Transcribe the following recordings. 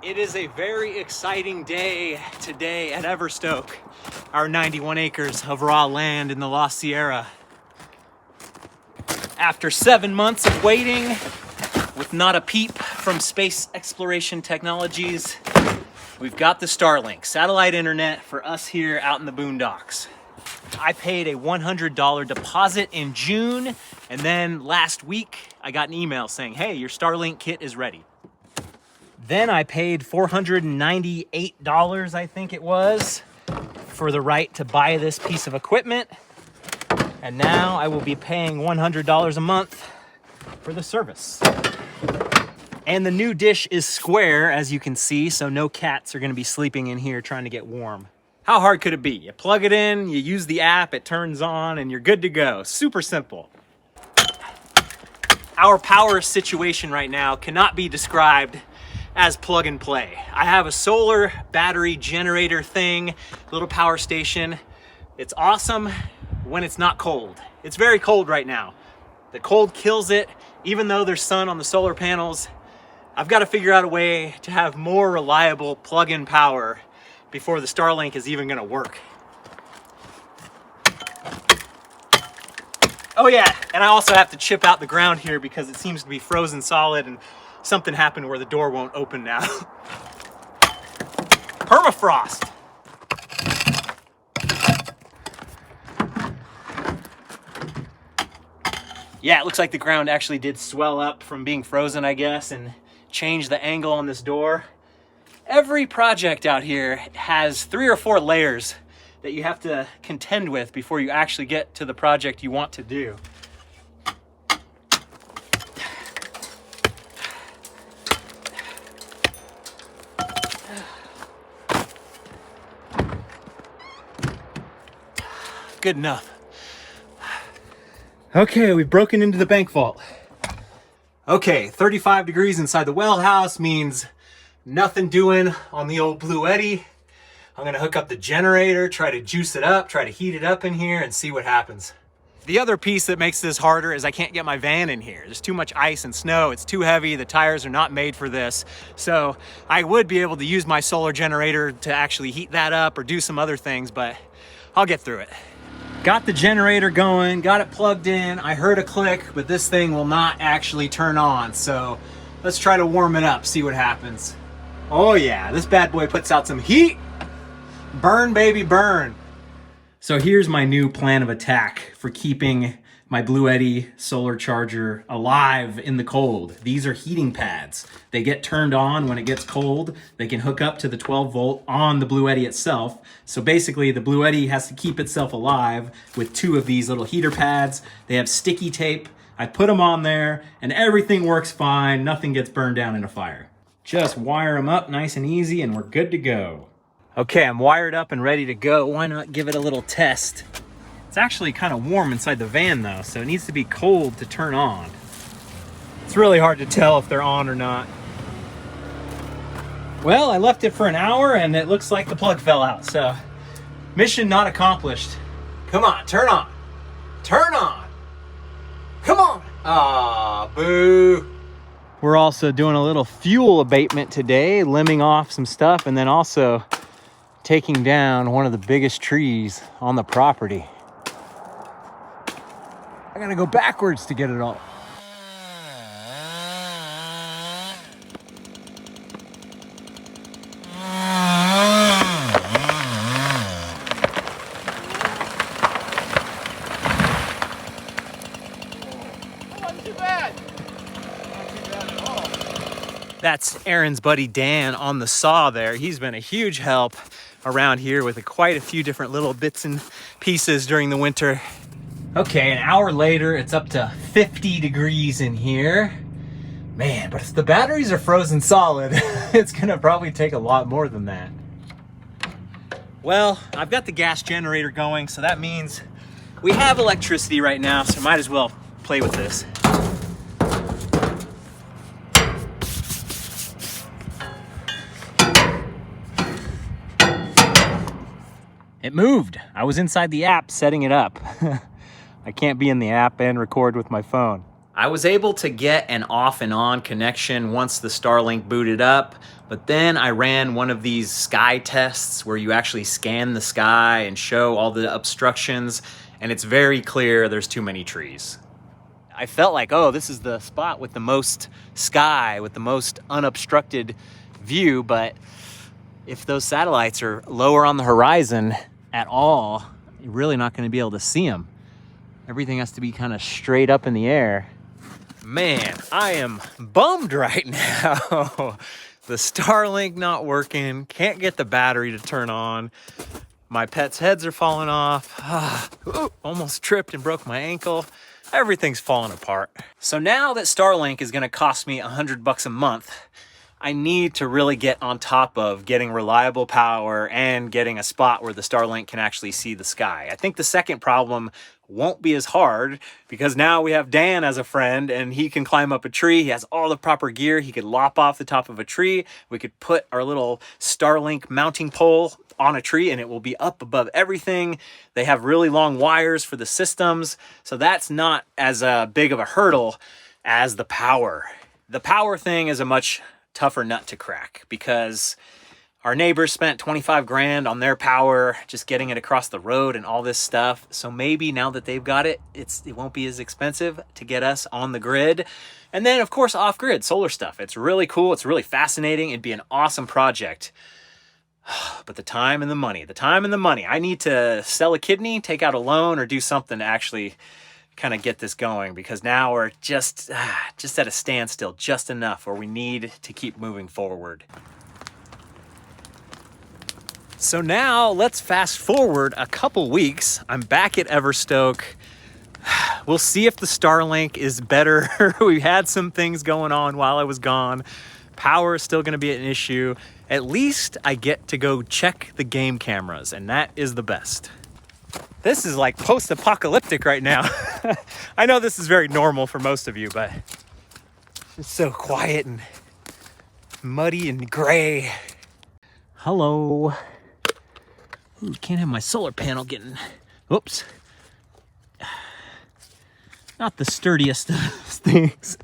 It is a very exciting day today at Everstoke, our 91 acres of raw land in the La Sierra. After 7 months of waiting, with not a peep from Space Exploration Technologies, we've got the Starlink, satellite internet for us here out in the boondocks. I paid a $100 deposit in June, and then last week I got an email saying, hey, your Starlink kit is ready. Then I paid $498, I think it was, for the right to buy this piece of equipment. And now I will be paying $100 a month for the service. And the new dish is square, as you can see, so no cats are gonna be sleeping in here trying to get warm. How hard could it be? You plug it in, you use the app, it turns on, and you're good to go. Super simple. Our power situation right now cannot be described as plug and play. I have a solar battery generator thing, little power station. It's awesome when it's not cold. It's very cold right now. The cold kills it, even though there's sun on the solar panels. I've got to figure out a way to have more reliable plug-in power before the Starlink is even gonna work. Oh yeah, and I also have to chip out the ground here because it seems to be frozen solid and something happened where the door won't open now. Permafrost. Yeah, it looks like the ground actually did swell up from being frozen, I guess, and change the angle on this door. Every project out here has 3 or 4 layers that you have to contend with before you actually get to the project you want to do. Good enough. Okay, we've broken into the bank vault. Okay, 35 degrees inside the well house means nothing doing on the old Blue Eddy. I'm gonna hook up the generator, try to juice it up, try to heat it up in here and see what happens. The other piece that makes this harder is I can't get my van in here. There's too much ice and snow, it's too heavy, the tires are not made for this. So I would be able to use my solar generator to actually heat that up or do some other things, but I'll get through it. Got the generator going, got it plugged in. I heard a click, but this thing will not actually turn on. So let's try to warm it up, see what happens. Oh yeah, this bad boy puts out some heat. Burn, baby, burn. So here's my new plan of attack for keeping my Blue Eddy solar charger alive in the cold. These are heating pads. They get turned on when it gets cold. They can hook up to the 12 volt on the Blue Eddy itself. So basically the Blue Eddy has to keep itself alive with 2 of these little heater pads. They have sticky tape. I put them on there and everything works fine. Nothing gets burned down in a fire. Just wire them up nice and easy and we're good to go. Okay, I'm wired up and ready to go. Why not give it a little test? It's actually kind of warm inside the van though, so it needs to be cold to turn on. It's really hard to tell if they're on or not. Well, I left it for an hour and it looks like the plug fell out, so mission not accomplished. Come on, turn on. Turn on. Come on. Ah, boo. We're also doing a little fuel abatement today, limbing off some stuff and then also taking down one of the biggest trees on the property. I gotta go backwards to get it all. Not too bad. Not too bad at all. That's Aaron's buddy Dan on the saw there. He's been a huge help around here with quite a few different little bits and pieces during the winter. Okay, an hour later, it's up to 50 degrees in here. Man, but if the batteries are frozen solid, it's gonna probably take a lot more than that. Well, I've got the gas generator going, so that means we have electricity right now, so might as well play with this. It moved. I was inside the app setting it up. I can't be in the app and record with my phone. I was able to get an off and on connection once the Starlink booted up. But then I ran one of these sky tests where you actually scan the sky and show all the obstructions, and it's very clear there's too many trees. I felt like, oh, this is the spot with the most sky, with the most unobstructed view, but if those satellites are lower on the horizon at all, you're really not going to be able to see them. Everything has to be kind of straight up in the air. Man, I am bummed right now. The Starlink not working, can't get the battery to turn on. My pets' heads are falling off. Almost tripped and broke my ankle. Everything's falling apart. So now that Starlink is gonna cost me $100 a month, I need to really get on top of getting reliable power and getting a spot where the Starlink can actually see the sky. I think the second problem won't be as hard because now we have Dan as a friend and he can climb up a tree. He has all the proper gear. He could lop off the top of a tree. We could put our little Starlink mounting pole on a tree and it will be up above everything. They have really long wires for the systems. So that's not as big of a hurdle as the power. The power thing is a much tougher nut to crack because our neighbors spent 25 grand on their power, just getting it across the road and all this stuff. So maybe now that they've got it, it won't be as expensive to get us on the grid. And then of course, off grid solar stuff. It's really cool. It's really fascinating. It'd be an awesome project. But the time and the money, I need to sell a kidney, take out a loan, or do something to actually kind of get this going because now we're just at a standstill, just enough where we need to keep moving forward. So now let's fast forward a couple weeks. I'm back at Everstoke. We'll see if the Starlink is better. We had some things going on while I was gone. Power is still gonna be an issue. At least I get to go check the game cameras, and that is the best. This is like post-apocalyptic right now. I know this is very normal for most of you, but it's so quiet and muddy and gray. Hello. Ooh, can't have my solar panel getting, oops. Not the sturdiest of things.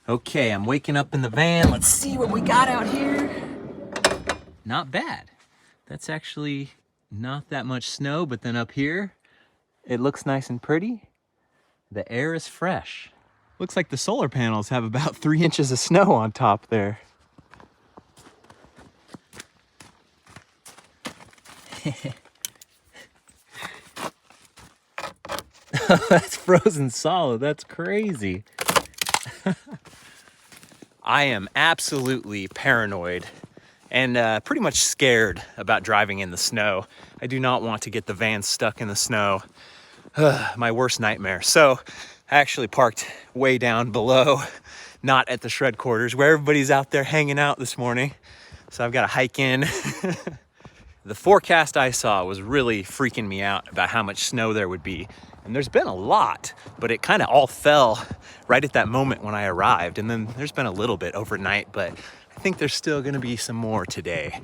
Okay, I'm waking up in the van. Let's see what we got out here. Not bad. That's actually not that much snow, but then up here, it looks nice and pretty. The air is fresh. Looks like the solar panels have about 3 inches of snow on top there. That's frozen solid. That's crazy. I am absolutely paranoid and pretty much scared about driving in the snow. I do not want to get the van stuck in the snow. My worst nightmare. So I actually parked way down below, not at the shred quarters where everybody's out there hanging out this morning. So I've got to hike in. The forecast I saw was really freaking me out about how much snow there would be. And there's been a lot, but it kind of all fell right at that moment when I arrived. And then there's been a little bit overnight, but I I think there's still gonna be some more today.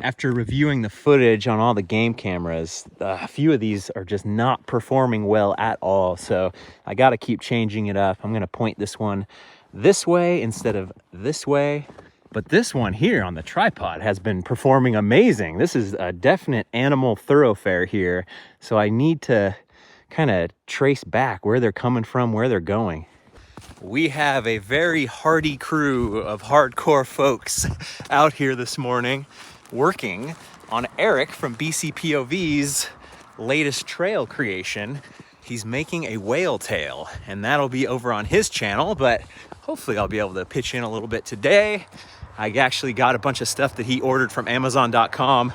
After reviewing the footage on all the game cameras, a few of these are just not performing well at all. So I gotta keep changing it up. I'm gonna point this one this way instead of this way. But this one here on the tripod has been performing amazing. This is a definite animal thoroughfare here. So I need to kind of trace back where they're coming from, where they're going. We have a very hardy crew of hardcore folks out here this morning working on Eric from BCPOV's latest trail creation. He's making a whale tail, and that'll be over on his channel, but hopefully I'll be able to pitch in a little bit today. I actually got a bunch of stuff that he ordered from Amazon.com,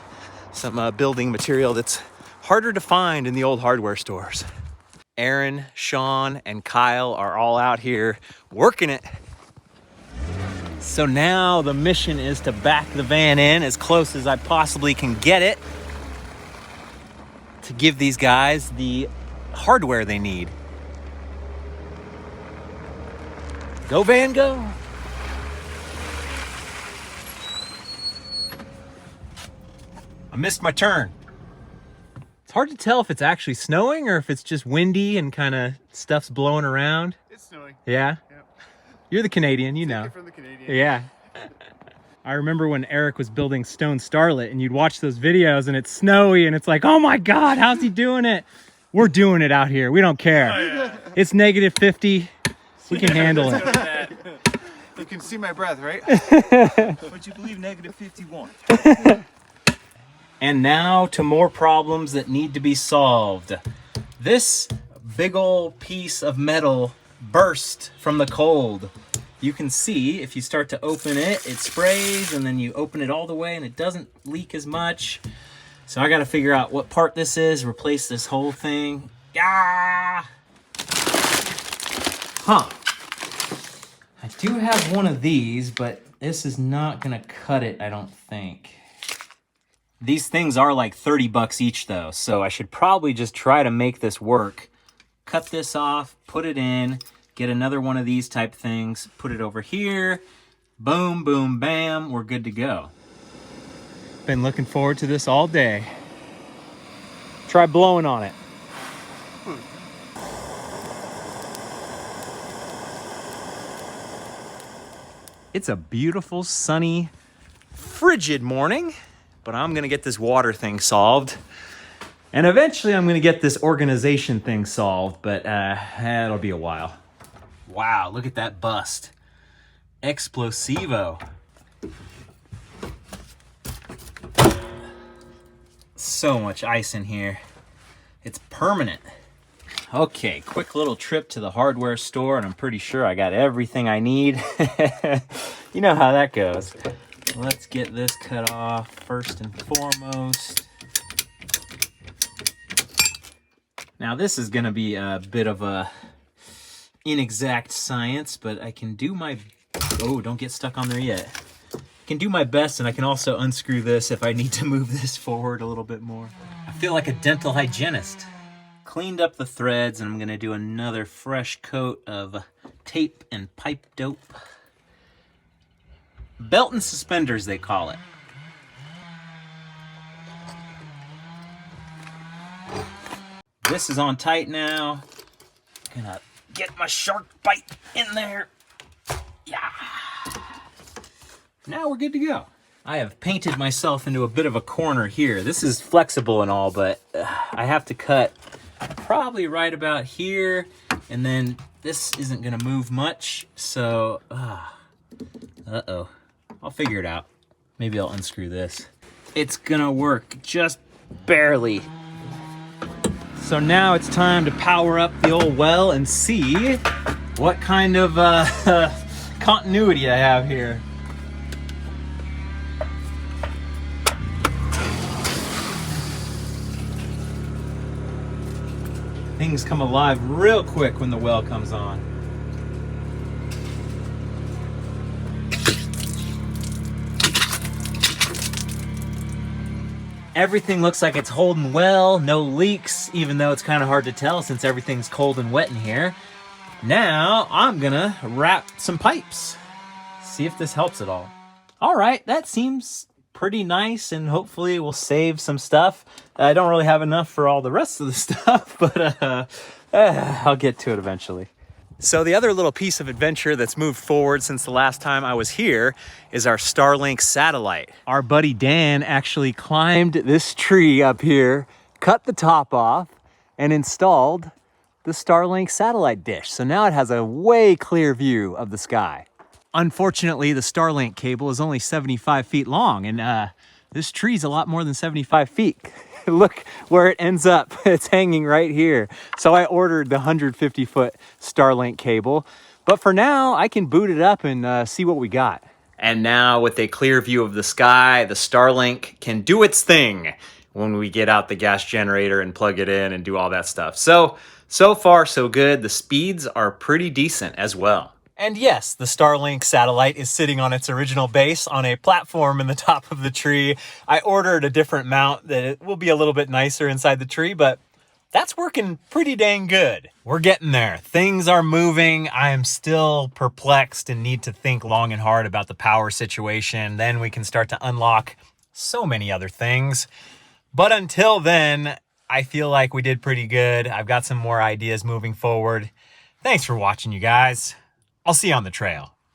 some building material that's harder to find in the old hardware stores. Aaron, Sean, and Kyle are all out here working it. So now the mission is to back the van in as close as I possibly can get it to give these guys the hardware they need. Go van, go. I missed my turn. It's hard to tell if it's actually snowing or if it's just windy and kind of stuff's blowing around. It's snowing. Yeah? Yep. You're the Canadian, you know. From the Canadian. Yeah. I remember when Eric was building Stone Starlet and you'd watch those videos and it's snowy and it's like, oh my God, how's he doing it? We're doing it out here. We don't care. Oh, yeah. It's negative 50. We can handle it. You can see my breath, right? But you believe negative 51. And now to more problems that need to be solved. This big old piece of metal burst from the cold. You can see if you start to open it, it sprays, and then you open it all the way and it doesn't leak as much. So I got to figure out what part this is, replace this whole thing. Ah! Huh. I do have one of these, but this is not going to cut it, I don't think. These things are like 30 bucks each though, so I should probably just try to make this work. Cut this off, put it in, get another one of these type things, put it over here, boom, boom, bam, we're good to go. Been looking forward to this all day. Try blowing on it. It's a beautiful, sunny, frigid morning. But I'm gonna get this water thing solved. And eventually I'm gonna get this organization thing solved, but it'll be a while. Wow, look at that bust. Explosivo. So much ice in here. It's permanent. Okay, quick little trip to the hardware store, and I'm pretty sure I got everything I need. You know how that goes. Let's get this cut off first and foremost. Now this is going to be a bit of a inexact science, but I can do my... Oh, don't get stuck on there yet. I can do my best, and I can also unscrew this if I need to move this forward a little bit more. I feel like a dental hygienist. Cleaned up the threads, and I'm going to do another fresh coat of tape and pipe dope. Belt and suspenders, they call it. This is on tight now. Gonna get my shark bite in there. Yeah. Now we're good to go. I have painted myself into a bit of a corner here. This is flexible and all, but I have to cut probably right about here, and then this isn't gonna move much, so uh-oh. I'll figure it out. Maybe I'll unscrew this. It's gonna work just barely. So now it's time to power up the old well and see what kind of continuity I have here. Things come alive real quick when the well comes on. Everything looks like it's holding well, no leaks, even though it's kind of hard to tell since everything's cold and wet in here. Now I'm gonna wrap some pipes. See if this helps at all. All right, that seems pretty nice, and hopefully we'll save some stuff. I don't really have enough for all the rest of the stuff, but I'll get to it eventually. So the other little piece of adventure that's moved forward since the last time I was here is our Starlink satellite. Our buddy Dan actually climbed this tree up here, cut the top off, and installed the Starlink satellite dish. So now it has a way clear view of the sky. Unfortunately, the Starlink cable is only 75 feet long, and this tree's a lot more than 75 feet. Look where it ends up. It's hanging right here. So I ordered the 150-foot Starlink cable, but for now, I can boot it up and see what we got. And now with a clear view of the sky, the Starlink can do its thing when we get out the gas generator and plug it in and do all that stuff. So far, so good. The speeds are pretty decent as well. And yes, the Starlink satellite is sitting on its original base on a platform in the top of the tree. I ordered a different mount that it will be a little bit nicer inside the tree, but that's working pretty dang good. We're getting there. Things are moving. I am still perplexed and need to think long and hard about the power situation. Then we can start to unlock so many other things. But until then, I feel like we did pretty good. I've got some more ideas moving forward. Thanks for watching, you guys. I'll see you on the trail.